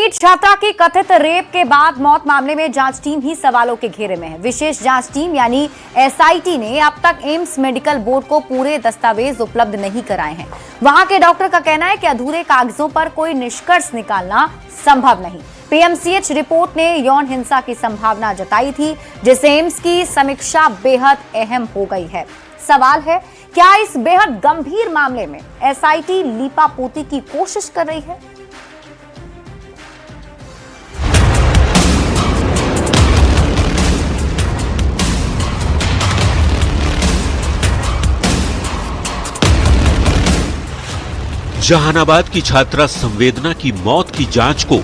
NEET छात्रा की कथित रेप के बाद मौत मामले में जांच टीम ही सवालों के घेरे में है। विशेष जांच टीम यानी एसआईटी ने अब तक एम्स मेडिकल बोर्ड को पूरे दस्तावेज उपलब्ध नहीं कराए हैं। वहां के डॉक्टर का कहना है कि अधूरे कागजों पर कोई निष्कर्ष निकालना संभव नहीं। पीएमसीएच रिपोर्ट ने यौन हिंसा की संभावना जताई थी, जिससे एम्स की समीक्षा बेहद अहम हो गई है। सवाल है, क्या इस बेहद गंभीर मामले में एसआईटी लीपापोती की कोशिश कर रही है? जहानाबाद की छात्रा संवेदना की मौत की जांच को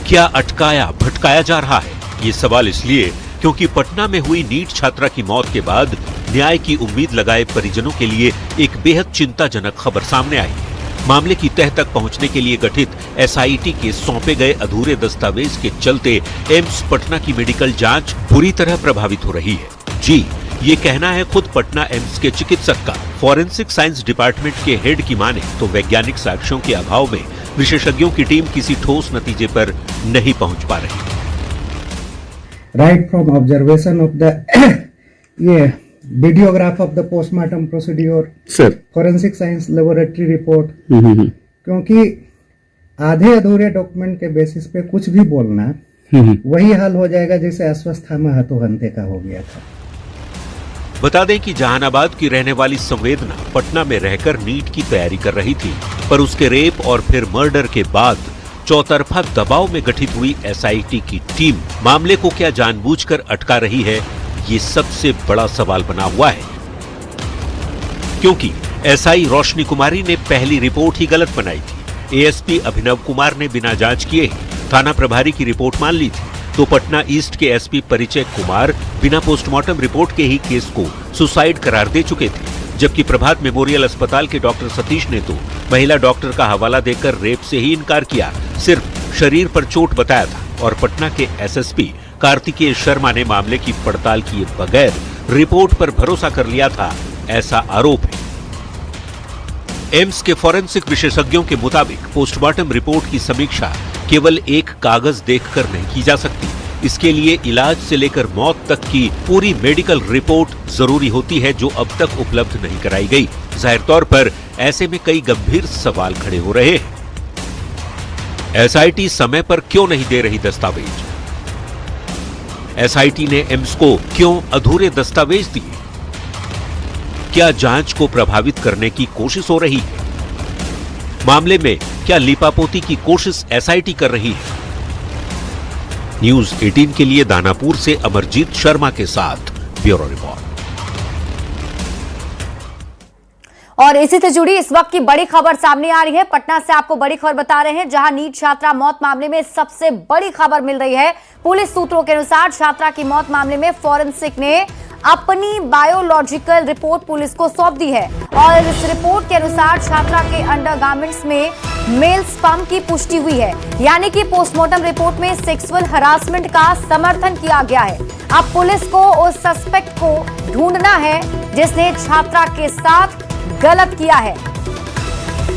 क्या अटकाया भटकाया जा रहा है? ये सवाल इसलिए क्योंकि पटना में हुई नीट छात्रा की मौत के बाद न्याय की उम्मीद लगाए परिजनों के लिए एक बेहद चिंताजनक खबर सामने आई है। मामले की तह तक पहुंचने के लिए गठित एसआईटी के सौंपे गए अधूरे दस्तावेज के चलते एम्स पटना की मेडिकल जांच बुरी तरह प्रभावित हो रही है। जी, ये कहना है खुद पटना एम्स के चिकित्सक का। फॉरेंसिक साइंस डिपार्टमेंट के हेड की माने तो वैज्ञानिक साक्ष्यों के अभाव में विशेषज्ञों की टीम किसी ठोस नतीजे पर नहीं पहुंच पा रही। Right from observation of the ये videograph of the postmortem procedure, sir, forensic science laboratory report, क्योंकि आधे अधूरे डॉक्यूमेंट के बेसिस पे कुछ भी बोलना वही हाल हो जाएगा जैसे अश्वस्थामा हतोहंते का हो गया था। बता दें कि जहानाबाद की रहने वाली संवेदना पटना में रहकर नीट की तैयारी कर रही थी, पर उसके रेप और फिर मर्डर के बाद चौतरफा दबाव में गठित हुई एसआईटी की टीम मामले को क्या जानबूझकर अटका रही है, ये सबसे बड़ा सवाल बना हुआ है। क्योंकि एसआई रोशनी कुमारी ने पहली रिपोर्ट ही गलत बनाई थी। एएसपी अभिनव कुमार ने बिना जांच किए थाना प्रभारी की रिपोर्ट मान ली थी, तो पटना ईस्ट के एसपी परिचय कुमार बिना पोस्टमार्टम रिपोर्ट के ही केस को सुसाइड करार दे चुके थे। जबकि प्रभात मेमोरियल अस्पताल के डॉक्टर सतीश ने तो महिला डॉक्टर का हवाला देकर रेप से ही इनकार किया, सिर्फ शरीर पर चोट बताया था। और पटना के एसएसपी कार्तिकेय शर्मा ने मामले की पड़ताल किए बगैर रिपोर्ट पर भरोसा कर लिया था, ऐसा आरोप है। एम्स के फॉरेंसिक विशेषज्ञों के मुताबिक पोस्टमार्टम रिपोर्ट की समीक्षा केवल एक कागज देखकर नहीं की जा सकती। इसके लिए इलाज से लेकर मौत तक की पूरी मेडिकल रिपोर्ट जरूरी होती है, जो अब तक उपलब्ध नहीं कराई गई। जाहिर तौर पर ऐसे में कई गंभीर सवाल खड़े हो रहे हैं। एसआईटी समय पर क्यों नहीं दे रही दस्तावेज? एसआईटी ने एम्स को क्यों अधूरे दस्तावेज दिए? क्या जांच को प्रभावित करने की कोशिश हो रही है? मामले में क्या लीपापोती की कोशिश एसआईटी कर रही है? न्यूज 18 के लिए दानापुर से अमरजीत शर्मा के साथ ब्यूरो रिपोर्ट। और इसी से जुड़ी इस वक्त की बड़ी खबर सामने आ रही है। पटना से आपको बड़ी खबर बता रहे हैं, जहां नीट छात्रा मौत मामले में सबसे बड़ी खबर मिल रही है। पुलिस सूत्रों के अनुसार छात्रा की मौत मामले में फॉरेंसिक ने अपनी बायोलॉजिकल रिपोर्ट पुलिस को सौंप दी है और इस रिपोर्ट के अनुसार छात्रा के अंडरगारमेंट्स में मेल स्पर्म की पुष्टि हुई है, यानी कि पोस्टमार्टम रिपोर्ट में सेक्सुअल हरासमेंट का समर्थन किया गया है। अब पुलिस को उस सस्पेक्ट को ढूंढना है जिसने छात्रा के साथ गलत किया है।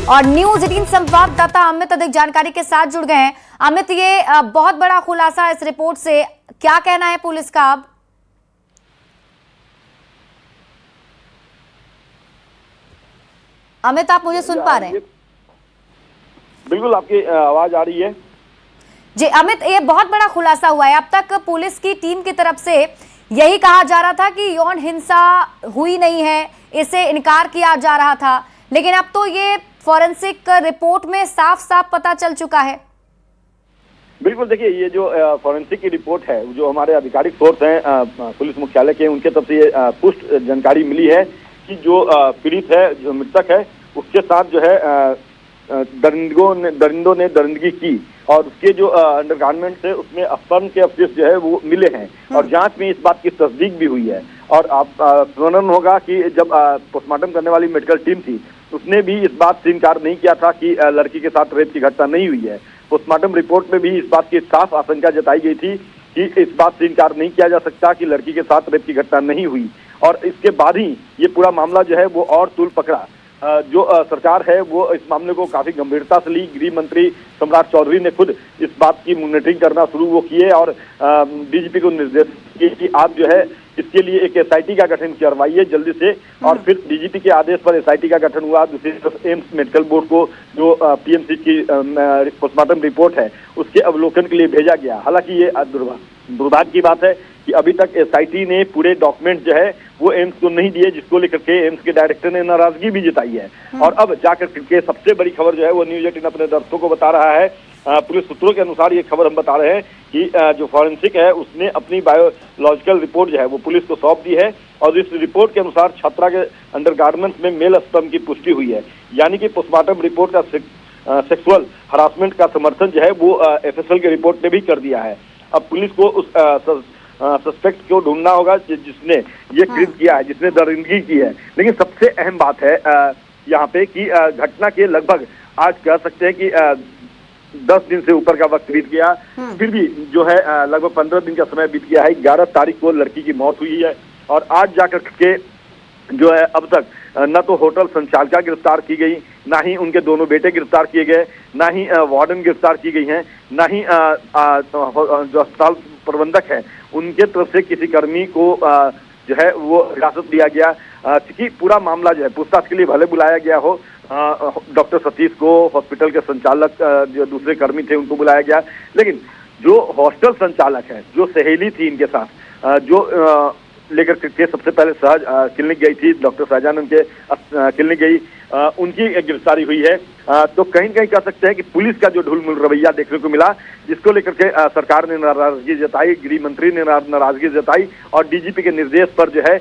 और न्यूज 18 संवाददाता अमित अधिक जानकारी के साथ जुड़ गए हैं। अमित, ये बहुत बड़ा खुलासा इस रिपोर्ट से, क्या कहना है पुलिस का अब? अमित, आप मुझे सुन पा रहे हैं? बिल्कुल, आपकी आवाज आ रही है जी। अमित, ये बहुत बड़ा खुलासा हुआ है। अब तक पुलिस की टीम की तरफ से यही कहा जा रहा था कि यौन हिंसा हुई नहीं है, इसे इनकार किया जा रहा था, लेकिन अब तो ये फॉरेंसिक रिपोर्ट में साफ साफ पता चल चुका है। बिल्कुल, देखिए, ये जो फॉरेंसिक की रिपोर्ट है, जो हमारे आधिकारिक सोर्स हैं पुलिस मुख्यालय के, उनके तरफ से ये पुष्ट जानकारी मिली है कि जो पीड़ित है, जो मृतक है, उसके साथ जो है दरिंदों ने दरिंदगी की और उसके जो अंडरगारमेंट्स है उसमें स्पर्म के अवशेष जो है वो मिले हैं और जांच में इस बात की तस्दीक भी हुई है। और आप स्मरण होगा कि जब पोस्टमार्टम करने वाली मेडिकल टीम थी, उसने भी इस बात से इनकार नहीं किया था कि लड़की के साथ रेप की घटना नहीं हुई है। पोस्टमार्टम रिपोर्ट में भी इस बात की साफ आशंका जताई गई थी कि इस बात से इनकार नहीं किया जा सकता कि लड़की के साथ रेप की घटना नहीं हुई। और इसके बाद ही ये पूरा मामला जो है वो और तूल पकड़ा। जो सरकार है वो इस मामले को काफी गंभीरता से ली। गृह मंत्री सम्राट चौधरी ने खुद इस बात की मॉनिटरिंग करना शुरू वो किए और डीजीपी को निर्देश दिए कि आप जो है इसके लिए एक एसआईटी का गठन करवाइए जल्दी से। और फिर डीजीपी के आदेश पर एसआईटी का गठन हुआ। दूसरी तरफ एम्स मेडिकल बोर्ड को जो पीएमसी की पोस्टमार्टम रिपोर्ट है उसके अवलोकन के लिए भेजा गया। हालांकि ये दुर्भाग्य की बात है कि अभी तक एसआईटी ने पूरे डॉक्यूमेंट जो है वो एम्स को नहीं दिए, जिसको लेकर के एम्स के डायरेक्टर ने नाराजगी भी जताई है। और अब जाकर के सबसे बड़ी खबर जो है वो न्यूज 18 अपने दर्शकों को बता रहा है। पुलिस सूत्रों के अनुसार ये खबर हम बता रहे हैं कि जो फॉरेंसिक है उसने अपनी बायोलॉजिकल रिपोर्ट जो है वो पुलिस को सौंप दी है। और इस रिपोर्ट के अनुसार छात्रा के अंडरगारमेंट्स में मेल स्पर्म की पुष्टि हुई है, यानी कि पोस्टमार्टम रिपोर्ट का सेक्सुअल हरासमेंट का समर्थन जो है वो एफएसएल की रिपोर्ट ने भी कर दिया है। अब पुलिस को उस सस्पेक्ट को ढूंढना होगा जिसने ये कृत्य किया है, जिसने दरिंदगी की है। लेकिन सबसे अहम बात है यहाँ पे कि घटना के लगभग आज कह सकते हैं कि 10 दिन से ऊपर का वक्त बीत गया, फिर भी जो है लगभग 15 दिन का समय बीत गया है। 11 तारीख को लड़की की मौत हुई है और आज जाकर के जो है अब तक न तो होटल संचालिका गिरफ्तार की गई, ना ही उनके दोनों बेटे गिरफ्तार किए गए, ना ही वार्डन गिरफ्तार की गई हैं, ना ही जो अस्पताल प्रबंधक है उनके तरफ से किसी कर्मी को जो है वो हिरासत लिया गया। क्योंकि पूरा मामला जो है पूछताछ के लिए भले बुलाया गया हो, डॉक्टर सतीश को, हॉस्पिटल के संचालक जो दूसरे कर्मी थे उनको बुलाया गया, लेकिन जो हॉस्टल संचालक है, जो सहेली थी इनके साथ, जो लेकर के सबसे पहले सहज क्लिनिक गई थी, डॉक्टर सहजानंद के क्लिनिक गई, उनकी गिरफ्तारी हुई है। तो कहीं न कहीं कह सकते हैं कि पुलिस का जो ढुलमुल रवैया देखने को मिला, जिसको लेकर के सरकार ने नाराजगी जताई, गृह मंत्री ने नाराजगी जताई और डीजीपी के निर्देश पर जो है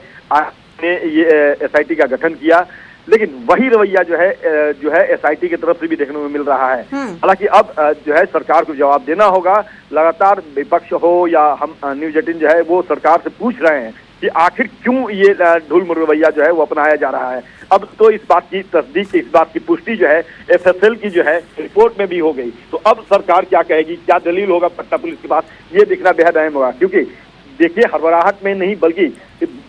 ने ये एसआईटी का गठन किया। लेकिन वही रवैया जो है एसआईटी की तरफ से भी देखने को मिल रहा है। हालांकि अब जो है सरकार को जवाब देना होगा। लगातार विपक्ष हो या हम न्यूज 18 जो है वो सरकार से पूछ रहे हैं कि आखिर क्यों ये ढुलमुल रवैया जो है वो अपनाया जा रहा है। अब तो इस बात की तस्दीक, इस बात की पुष्टि जो है एफएसएल की जो है रिपोर्ट में भी हो गई। तो अब सरकार क्या कहेगी, क्या दलील होगा पटना पुलिस के पास, ये देखना बेहद अहम होगा। क्योंकि देखिए हड़बड़ाहट में नहीं बल्कि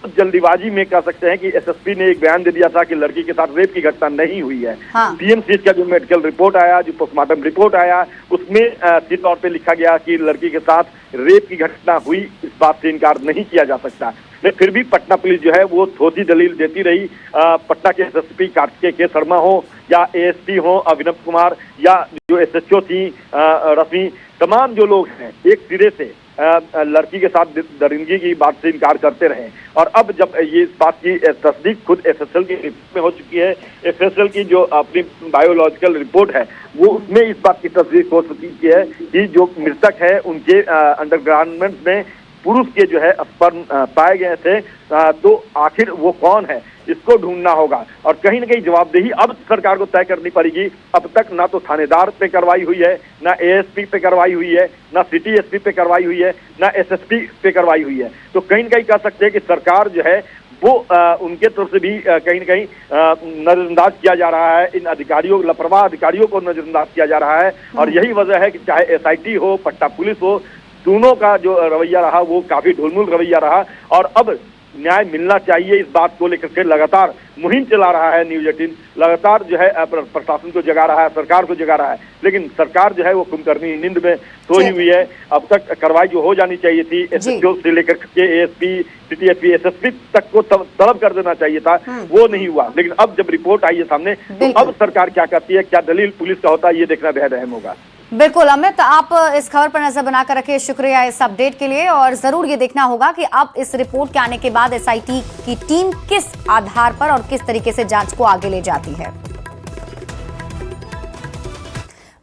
जल्दीबाजी में कह सकते हैं कि एसएसपी ने एक बयान दे दिया था कि लड़की के साथ रेप की घटना नहीं हुई है। पीएमसी का जो मेडिकल रिपोर्ट आया, जो पोस्टमार्टम रिपोर्ट आया, उसमें सीधे तौर पे लिखा गया कि लड़की के साथ रेप की घटना हुई, इस बात से इनकार नहीं किया जा सकता। लेकिन फिर भी पटना पुलिस जो है वो थोड़ी दलील देती रही। पटना के एसएसपी कार्तिकेय के शर्मा हो या एएसपी हो अभिनव कुमार या जो एसएचओ थी रश्मि, तमाम जो लोग हैं एक सिरे से लड़की के साथ दरिंदगी की बात से इनकार करते रहे। और अब जब ये इस बात की तस्दीक खुद एफएसएल की रिपोर्ट में हो चुकी है, एफएसएल की जो अपनी बायोलॉजिकल रिपोर्ट है वो उसमें इस बात की तस्दीक हो चुकी है कि जो मृतक है उनके अंडरगारमेंट्स में पुरुष के जो है स्पर्म पाए गए थे। तो आखिर वो कौन है, इसको ढूंढना होगा और कहीं न कहीं जवाबदेही अब सरकार को तय करनी पड़ेगी। अब तक ना तो थानेदार पे कार्रवाई हुई है, ना एएसपी पे कार्रवाई हुई है, ना सिटी एसपी पे कार्रवाई हुई है, ना एसएसपी पे कार्रवाई हुई है। तो कहीं न कहीं कह सकते हैं कि सरकार जो है वो उनके तरफ से भी कहीं न कहीं नजरअंदाज किया जा रहा है। इन अधिकारियों, लापरवाह अधिकारियों को नजरअंदाज किया जा रहा है। और यही वजह है कि चाहे एसआईटी हो, पटना पुलिस हो, दोनों का जो रवैया रहा वो काफी ढुलमुल रवैया रहा। और अब न्याय मिलना चाहिए, इस बात को लेकर के लगातार मुहिम चला रहा है न्यूज 18, लगातार जो है प्रशासन को जगा रहा है, सरकार को जगा रहा है। लेकिन सरकार जो है वो कुंभकर्णी नींद में सोई हुई है। अब तक कार्रवाई जो हो जानी चाहिए थी, एसएचओ से लेकर के एएसपी, सिटी एसपी, एसएसपी तक को तलब कर देना चाहिए था, वो नहीं हुआ। लेकिन अब जब रिपोर्ट आई है सामने तो अब सरकार क्या करती है, क्या दलील पुलिस का होता है, ये देखना बेहद अहम होगा। बिल्कुल अमित, आप इस खबर पर नजर बनाकर रखिए, शुक्रिया इस अपडेट के लिए। और जरूर ये देखना होगा कि अब इस रिपोर्ट के आने के बाद एसआईटी की टीम किस आधार पर और किस तरीके से जांच को आगे ले जाती है।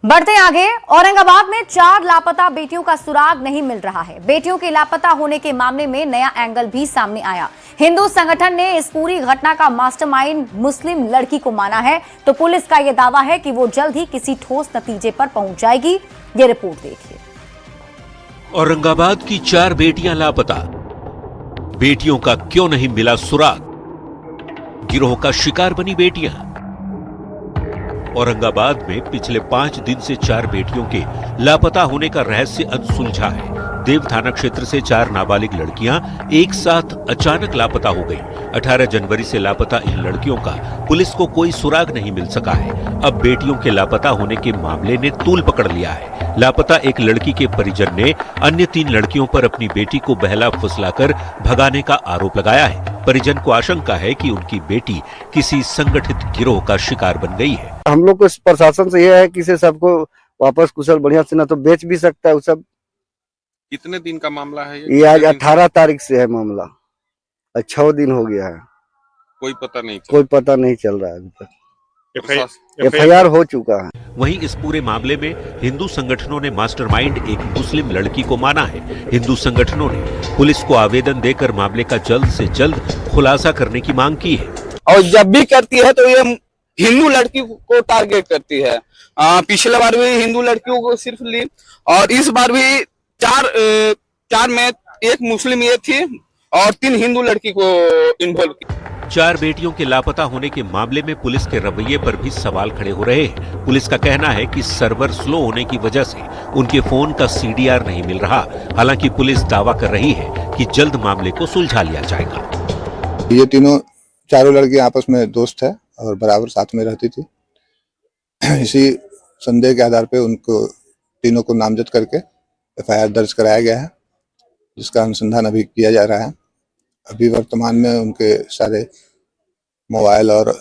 बढ़ते आगे, औरंगाबाद में 4 लापता बेटियों का सुराग नहीं मिल रहा है। बेटियों के लापता होने के मामले में नया एंगल भी सामने आया। हिंदू संगठन ने इस पूरी घटना का मास्टरमाइंड मुस्लिम लड़की को माना है, तो पुलिस का यह दावा है कि वो जल्द ही किसी ठोस नतीजे पर पहुंच जाएगी। ये रिपोर्ट देखिए। औरंगाबाद की 4 बेटियां लापता, बेटियों का क्यों नहीं मिला सुराग, गिरोह का शिकार बनी बेटियां। औरंगाबाद में पिछले 5 दिन से 4 बेटियों के लापता होने का रहस्य अनसुलझा है। देव थाना क्षेत्र से 4 नाबालिग लड़कियां एक साथ अचानक लापता हो गईं। 18 जनवरी से लापता इन लड़कियों का पुलिस को कोई सुराग नहीं मिल सका है। अब बेटियों के लापता होने के मामले ने तूल पकड़ लिया है। लापता एक लड़की के परिजन ने अन्य 3 लड़कियों पर अपनी बेटी को बहला फुसलाकर भगाने का आरोप लगाया है। परिजन को आशंका है कि उनकी बेटी किसी संगठित गिरोह का शिकार बन गई है। हम लोग को प्रशासन से यह है कि इसे सबको वापस कुशल बढ़िया से ना तो बेच भी सकता है वो सब। कितने दिन का मामला है ये आज 18 तारीख से है मामला, 6 दिन हो गया है, कोई पता नहीं कोई पता नहीं चल रहा है अभी तक। चला। FIR हो चुका है। वहीं इस पूरे मामले में हिंदू संगठनों ने मास्टरमाइंड एक मुस्लिम लड़की को माना है। हिंदू संगठनों ने पुलिस को आवेदन देकर मामले का जल्द से जल्द खुलासा करने की मांग की है। और जब भी करती है तो ये हिंदू लड़की को टारगेट करती है। पिछले बार भी हिंदू लड़कियों को सिर्फ ली और इस बार भी चार में एक मुस्लिम ये थी और 3 हिंदू लड़की को इन्वॉल्व की। 4 बेटियों के लापता होने के मामले में पुलिस के रवैये पर भी सवाल खड़े हो रहे हैं। पुलिस का कहना है कि सर्वर स्लो होने की वजह से उनके फोन का CDR नहीं मिल रहा। हालांकि पुलिस दावा कर रही है कि जल्द मामले को सुलझा लिया जाएगा। ये चारों लड़कियां आपस में दोस्त है और बराबर साथ में रहती थी। इसी संदेह के आधार पे उनको तीनों को नामजद करके FIR दर्ज कराया गया है, जिसका अनुसंधान अभी किया जा रहा है। अभी वर्तमान में उनके सारे मोबाइल और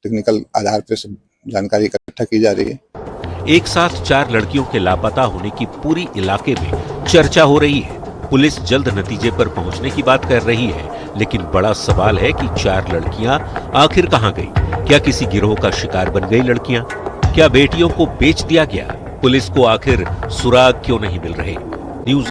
टेक्निकल आधार पे सब जानकारी इकट्ठा की जा रही है। एक साथ 4 लड़कियों के लापता होने की पूरी इलाके में चर्चा हो रही है। पुलिस जल्द नतीजे पर पहुंचने की बात कर रही है, लेकिन बड़ा सवाल है कि 4 लड़कियां आखिर कहां गई? क्या किसी गिरोह का शिकार बन गई लड़कियां? क्या बेटियों को बेच दिया गया? पुलिस को आखिर सुराग क्यों नहीं मिल रहे? न्यूज